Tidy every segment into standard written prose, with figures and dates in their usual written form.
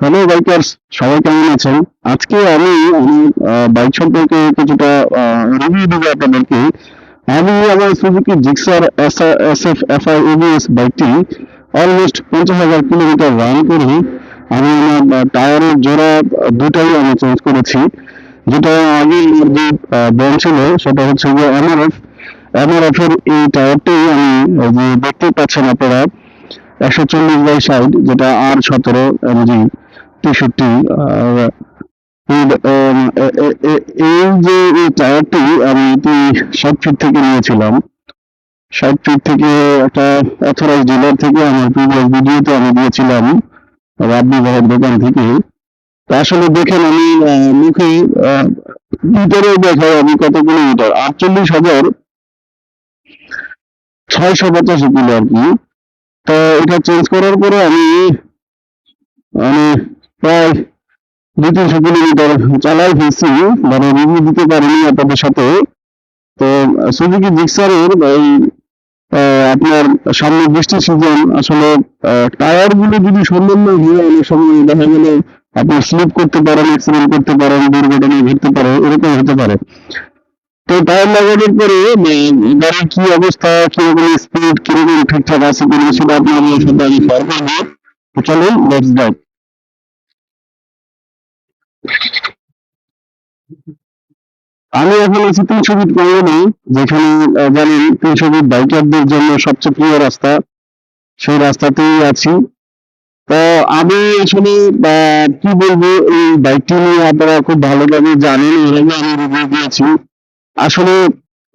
Hello bikers, সবাই কেমন আছেন? আজকে আমি আমার বাইক সম্পর্কে কিছুটা রিভিউ দেবো আপনাদেরকে। আমি আমার Suzuki Gixxer SF FI ABS বাইকটি অলমোস্ট 50,000 কিলোমিটার রান করে আমি আমার টায়ারের জোড়া দুটাই আমি চেঞ্জ করেছি। যেটা আগে আমার যে ব্র্যান্ড ছিল সেটা হচ্ছে যে এমআরএফ এর এই টায়ারটাই আমি এই যে দেখতে পাচ্ছেন আপনারা 140/60, যেটা R17 MG 63। এই যে এই টায়ারটি আমি 60 ফিট থেকে নিয়েছিলাম। 60 ফিট থেকে একটা অথরাইজ ডিলার থেকে আমার প্রিভিয়াস ভিডিওতে আমি দিয়েছিলাম রাব্বি ভাইয়ের দোকান থেকে। তা আসলে দেখেন আমি মুখে আহ, মিটারেও দেখাই আমি কত কিলোমিটার, 48,685 কিলো আর কি। তো এটা চেঞ্জ করার পরে আমি মানে প্রায় 200-300 কিলোমিটার চালাই ফেলছি, মানে রিভিউ দিতে পারিনি আপনাদের সাথে। তো সুজুকি জিক্সারের এই আপনার সামনে বৃষ্টির সিজন, আসলে টায়ার গুলো যদি সুন্দর না হয় অনেক সময় দেখা গেল আপনি স্লিপ করতে পারেন, অ্যাক্সিডেন্ট করতে পারেন, দুর্ঘটনায় ঘটতে পারে, এরকম হতে পারে। তো টায়ার লাগানোর পরে গাড়ির কি অবস্থা, কিরকম স্পিড, কিরকম ঠিকঠাক আছে কিনা সেটা আপনাদের সাথে আমি শেয়ার করবো। তো চলুন লেটস ড্রাইভ। আমি এখন আছি 300 ফিট প্রাঙ্গণে, যেখানে জানেন 300 ফিট বাইকারদের জন্য সবচেয়ে প্রিয় রাস্তা, সেই রাস্তাতেই আছি। তো আমি আসলে কি বলবো, এই বাইকটি নিয়ে আপনারা খুব ভালোভাবে জানেন, এর আগে আমি রিভিউ দিয়েছি। আসলে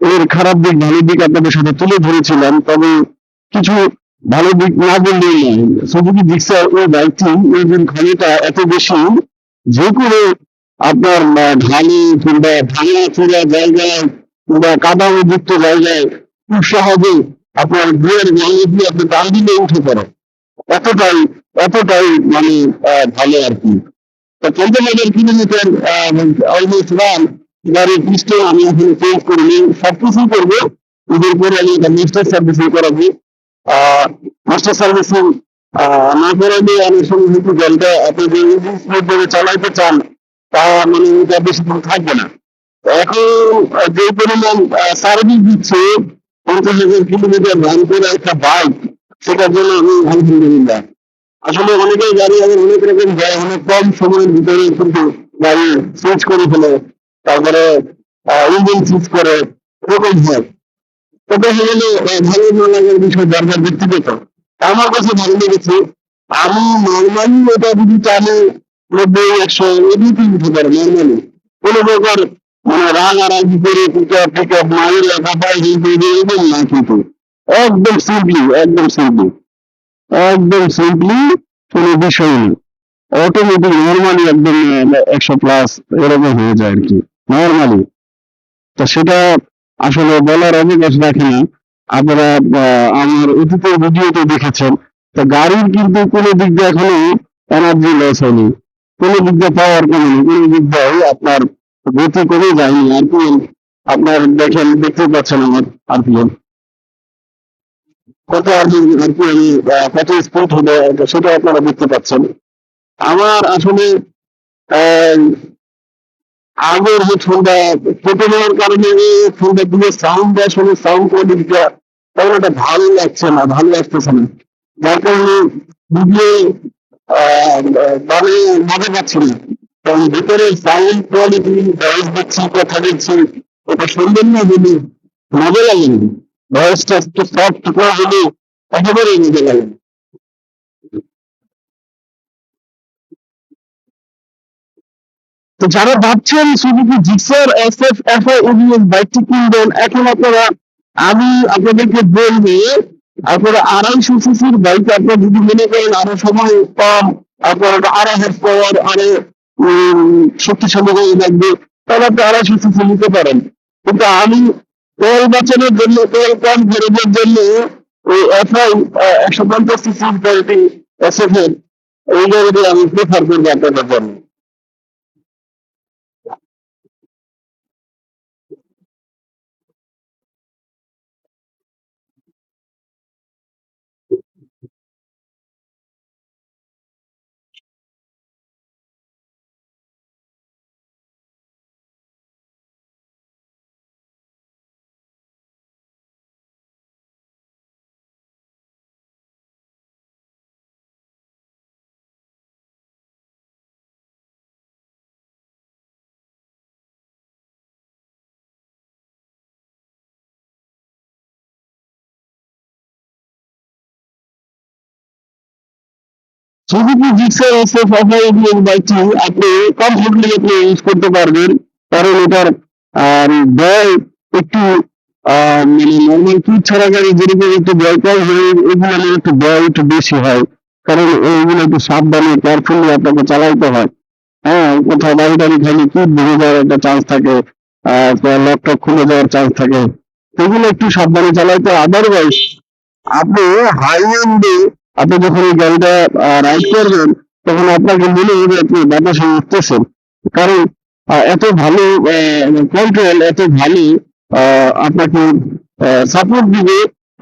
এর খারাপ দিক ভালো দিক আপনাদের সাথে তুলে ধরেছিলাম, তবে কিছু ভালো দিক না বললেই নয়। সুজুকি জিক্সার ওই বাইকটি ইঞ্জিন ক্ষমতা এত বেশি, যে কোনো আপনার ঢালু কিংবা ভাঙা চোরা জায়গায় কিংবা কাদাযুক্ত জায়গায় খুব সহজে আপনার গিয়ার ভাঙে দিয়ে আপনি টান দিলে উঠে পড়ে। এতটাই এতটাই মানে ভালো আর কি। তো 50,000 কিলোমিটার অলমোস্ট রান, গাড়ির পিস্টন আমি এখনো চেঞ্জ করিনি, সবকিছুই করবো। ঈদের পরে আমি এটা মাস্টার সার্ভিসিং করাবো। মাস্টার সার্ভিসিং না করালে অনেক সময় হয়তো গাড়িটা আপনি যে ইঞ্জিন স্মুথ ভাবে চালাইতে চান তা মানে এটা বেশিক্ষণ থাকবে না। তো এখন যে পরিমাণ সার্ভিস দিচ্ছে 50,000 কিলোমিটার রান করে একটা বাইক, সেটার জন্য আমি আলহামদুলিল্লাহ। আসলে অনেকেই গাড়ি আবার অনেক রকম যায়, অনেক কম সময়ের ভিতরে কিন্তু গাড়ি সুইচ করে ফেলে, তারপরে ইঞ্জিন সুইচ করে, এরকম হয়। তবে হলো ভালো না লাগার বিষয় দরকার ব্যক্তিগত। আমার কাছে ভালো লেগেছে। আমি নর্মালি ওটা যদি টানে 90-100 এমনিতেই উঠে পারে নর্মালি। কোনো প্রকার মানে রাগারাগি করে পিকআপ মাইরে কাপায় কিন্তু এরকম না কিন্তু। একদম সিম্পলি, একদম সিম্পলি কোনো বিষয় নেই। অটোমেটিক নর্মালি একদম 100 প্লাস এরকম হয়ে যায় আর কি, নর্মালি। তো সেটা আসলে বলার অবকাশ রাখে না। আপনারা আমার অতীতের ভিডিওতে দেখেছেন। তো গাড়ির কিন্তু কোনো দিক দিয়ে এখনো এনার্জি লস হয়নি, কোনো দিক দিয়ে পাওয়ার কমেনি, কোনো দিক দিয়ে আপনার গতি কমে যায়নি। আরপিএম আপনার দেখেন, দেখতে পাচ্ছেন আমার আরপিএম কত, আরপিএম কত স্পিড হলো সেটা আপনারা দেখতে পাচ্ছেন। আমার আসলে আহ, আগের যে ফোনটা কেটে নেওয়ার কারণে ফোনটা দিয়ে সাউন্ড আসলে সাউন্ড কোয়ালিটিটা তেমন একটা ভালো লাগছে না, ভালো লাগতেছে না। যার কারণে ভিডিও মানে মজা পাচ্ছি না। কারণ ভিতরে সাউন্ড কোয়ালিটি, ভয়েস দিচ্ছি, কথা দিচ্ছি, এটা সুন্দর না বলি মজা লাগেনি। ভয়েসটা একটু সফট করে বলি একেবারেই মজা লাগে। তো যারা ভাবছেন Suzuki Gixxer SF FI ABS বাইকটি কিনবেন, এখন আপনারা, আমি আপনাদেরকে বলবো, আপনারা 250 সিসির বাইক আপনারা যদি মনে করেন আরো সময় কম, আপনার 2.5 হর্স পাওয়ার, আরো শক্তিশালী হয়ে লাগবে, তাহলে আপনি 250 সিসি নিতে পারেন। কিন্তু আমি তেল বাঁচানোর জন্য, তেল কম খরচের জন্য ওই এফআই 150 সিসির গাড়িটি, এসএফ এর এই গাড়িটি আমি প্রেফার করবো আপনাদের জন্য। সুজুকি জিক্সার এসএফ 500 বাইকটি আপনি কমফোর্টলি আপনি ইউজ করতে পারবেন, কারণ এটার ব্যয় একটু মানে নর্মাল টুর ছাড়া গাড়ি যেরকম একটু ব্যয় কম হয়, এগুলো একটু ব্যয় একটু বেশি হয়, কারণ এইগুলো একটু সাবধানে কেয়ারফুলি আপনাকে চালাইতে হয়। হ্যাঁ, কোথাও বাড়ি টাড়ি খালি কিট ভেঙে যাওয়ার একটা চান্স থাকে, লক টক খুলে যাওয়ার চান্স থাকে, সেগুলো একটু সাবধানে চালাইতে। আদারওয়াইজ আপনি হাই এন্ডে আপনি যখন এই গাড়িটা রাইড করবেন, তখন আপনাকে মনে হবে আপনি বাতাসে উঠতেছেন, কারণ এত ভালো কন্ট্রোল, এত ভালো আপনাকে সাপোর্ট দিবে,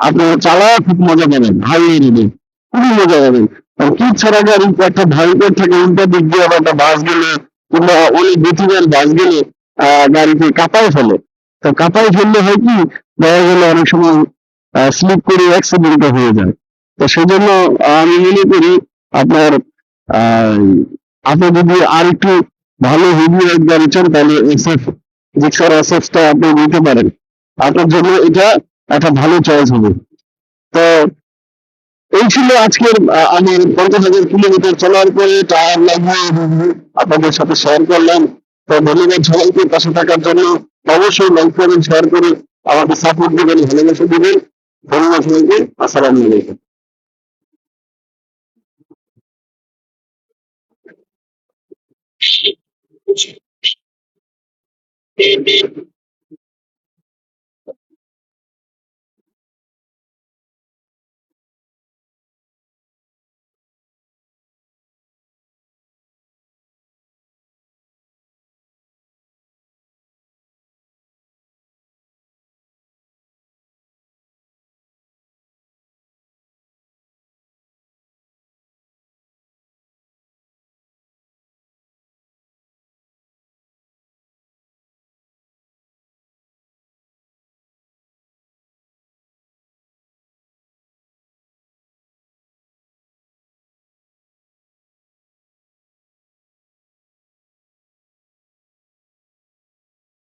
আপনার চালায় খুব মজা পাবেন হাই রোডে, খুবই মজা পাবেন। কারণ কি ছাড়া গাড়ি একটা ভয়ঙ্কর থাকে, উল্টা দিক দিয়ে আবার একটা বাস গেলে কিংবা অনেক গতিবেগ বাস গেলে গাড়িকে কাঁপায় ফেলে। তো কাঁপায় ফেললে হয় কি, দেখা গেলে অনেক সময় স্লিপ করে অ্যাক্সিডেন্ট হয়ে যায়। তো সেজন্য আমি মনে করি আপনার আহ, আপনি যদি আর একটু ভালো হেভি রাইড গাড়ি চান, তাহলে এসএফ জিক্সার এসএফটা আপনি নিতে পারেন, আপনার জন্য এটা একটা ভালো চয়েস হবে। তো এই ছিল আজকের আমার 50,000 কিলোমিটার চলার পরে টায়ার লাগিয়ে review আপনাদের সাথে শেয়ার করলাম। তো ধন্যবাদ সবাইকে পাশে থাকার জন্য। অবশ্যই লাইক করবেন, শেয়ার করে আমাকে সাপোর্ট দিবেন, ভালোবাসা দিবেন। ধন্যবাদ সবাইকে। আসসালামু আলাইকুম।